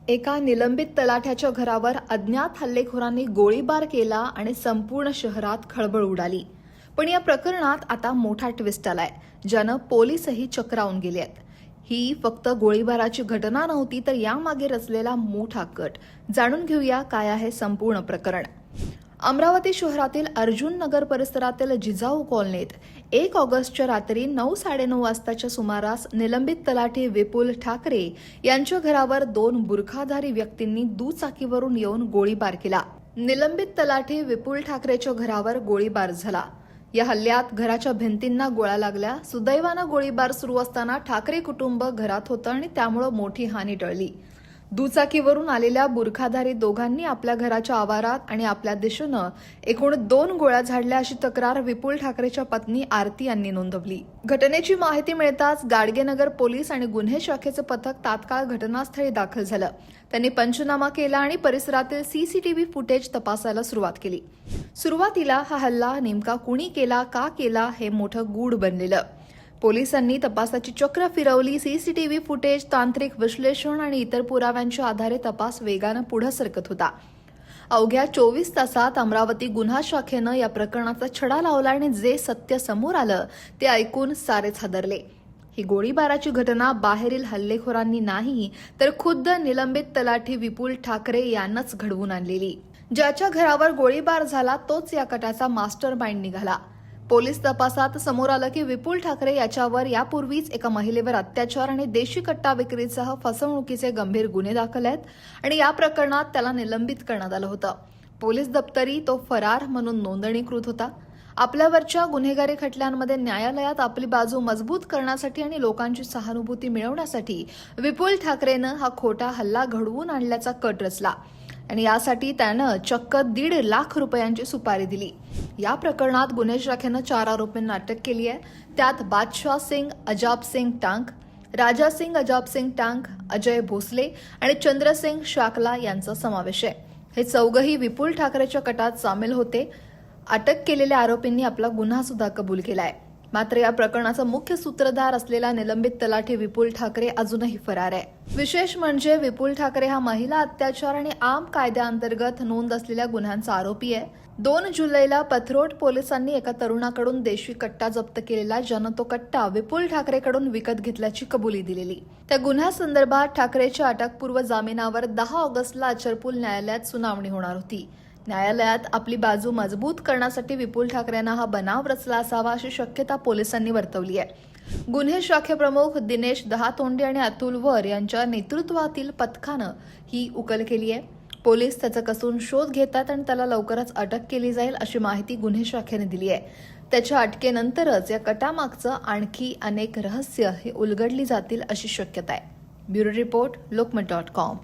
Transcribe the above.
एका निलंबित तलाठ्याच्या घरावर अज्ञात हल्लेखोरांनी गोळीबार केला आणि संपूर्ण शहरात खळबळ उडाली. पण या प्रकरणात आता मोठा ट्विस्ट आलाय, ज्यानं पोलीसही चक्रावून गेले आहेत. ही फक्त गोळीबाराची घटना नव्हती, तर यामागे रचलेला मोठा कट. जाणून घेऊया काय आहे संपूर्ण प्रकरण. अमरावती शहरातील अर्जुन नगर परिसरातील जिजाऊ कॉलनीत 1 ऑगस्टच्या रात्री 9:30 वाजताच्या सुमारास निलंबित तलाठी विपुल ठाकरे यांच्या घरावर 2 बुरखाधारी व्यक्तींनी दुचाकीवरून येऊन गोळीबार केला. निलंबित तलाठी विपुल ठाकरेच्या घरावर गोळीबार झाला. या हल्ल्यात घराच्या भिंतींना गोळ्या लागल्या. सुदैवानं गोळीबार सुरू असताना ठाकरे कुटुंब घरात होतं आणि त्यामुळे मोठी हानी टळली. दुचाकीवरून आलेल्या बुरखाधारी दोघांनी आपल्या घराच्या आवारात आणि आपल्या दिशेनं एकूण 2 गोळ्या झाडल्या अशी तक्रार विपुल ठाकरेच्या पत्नी आरती यांनी नोंदवली. घटनेची माहिती मिळताच गाडगेनगर पोलीस आणि गुन्हे शाखेचं पथक तात्काळ घटनास्थळी दाखल झालं. त्यांनी पंचनामा केला आणि परिसरातील सीसीटीव्ही फुटेज तपासायला सुरुवात केली. सुरुवातीला हा हल्ला नेमका कुणी केला, का केला हे मोठं गूढ बनलेलं. पोलिसांनी तपासाची चक्र फिरवली. सीसीटीव्ही फुटेज, तांत्रिक विश्लेषण आणि इतर पुराव्यांच्या आधारे तपास वेगानं पुढे सरकत होता. अवघ्या 24 तासात अमरावती गुन्हा शाखेनं या प्रकरणाचा छडा लावला आणि जे सत्य समोर आलं ते ऐकून सारेच हादरले. ही गोळीबाराची घटना बाहेरील हल्लेखोरांनी नाही, तर खुद्द निलंबित तलाठी विपुल ठाकरे यांनाच घडवून आणलेली. ज्याच्या घरावर गोळीबार झाला तोच या कटाचा मास्टर माइंड निघाला. पोलीस तपासात समोर आलं की विपुल ठाकरे याच्यावर यापूर्वीच एका महिलेवर अत्याचार आणि देशी कट्टा विक्रीसह फसवणुकीचे गंभीर गुन्हे दाखल आहेत आणि या प्रकरणात त्याला निलंबित करण्यात आलं होतं. पोलीस दप्तरी तो फरार म्हणून नोंदणीकृत होता. आपल्यावरच्या गुन्हेगारी खटल्यांमध्ये न्यायालयात आपली बाजू मजबूत करण्यासाठी आणि लोकांची सहानुभूती मिळवण्यासाठी विपुल ठाकरेनं हा खोटा हल्ला घडवून आणल्याचा कट रचला आणि यासाठी त्यानं चक्क 1.5 लाख रुपयांची सुपारी दिली. या प्रकरणात गुन्हे शाखेनं 4 आरोपींना अटक केली आहे. त्यात बादशाह सिंग अजाब सिंग टांग, राजा सिंग अजाब सिंग टांग, अजय भोसले आणि चंद्रसिंग शाकला यांचा समावेश आहे. हे चौघही विपुल ठाकरेच्या कटात सामील होते. अटक केलेल्या आरोपींनी आपला गुन्हा सुद्धा कबूल केलाय. मात्र या प्रकरणाचा मुख्य सूत्रधार असलेला निलंबित तलाठी विपुल ठाकरे अजूनही फरार आहे. विशेष म्हणजे विपुल ठाकरे हा महिला अत्याचार आणि आम कायद्याअंतर्गत नोंद असलेल्या गुन्ह्यांचा आरोपी आहे. 2 जुलैला पथरोड पोलिसांनी एका तरुणाकडून देशी कट्टा जप्त केलेला, ज्यानं तो कट्टा विपुल ठाकरेकडून विकत घेतल्याची कबुली दिलेली. त्या गुन्ह्यासंदर्भात ठाकरेच्या अटकपूर्व जामिनावर 10 ऑगस्टला अचलपूर न्यायालयात सुनावणी होणार होती. न्यायालयात आपली बाजू मजबूत करण्यासाठी विपुल ठाकरेंना हा बनाव रचला असावा अशी शक्यता पोलिसांनी वर्तवली आहे. गुन्हे शाखे प्रमुख दिनेश दहातोंडे आणि अतुल वर यांच्या नेतृत्वातील पथकानं ही उकल केली आहे. पोलीस त्याचा कसून शोध घेतात आणि त्याला लवकरच अटक केली जाईल अशी माहिती गुन्हे शाखेने दिली आहे. त्याच्या अटकेनंतरच या कटामागचं आणखी अनेक रहस्य हे उलगडली जातील अशी शक्यता आहे. Bureau report, लोकमत.com.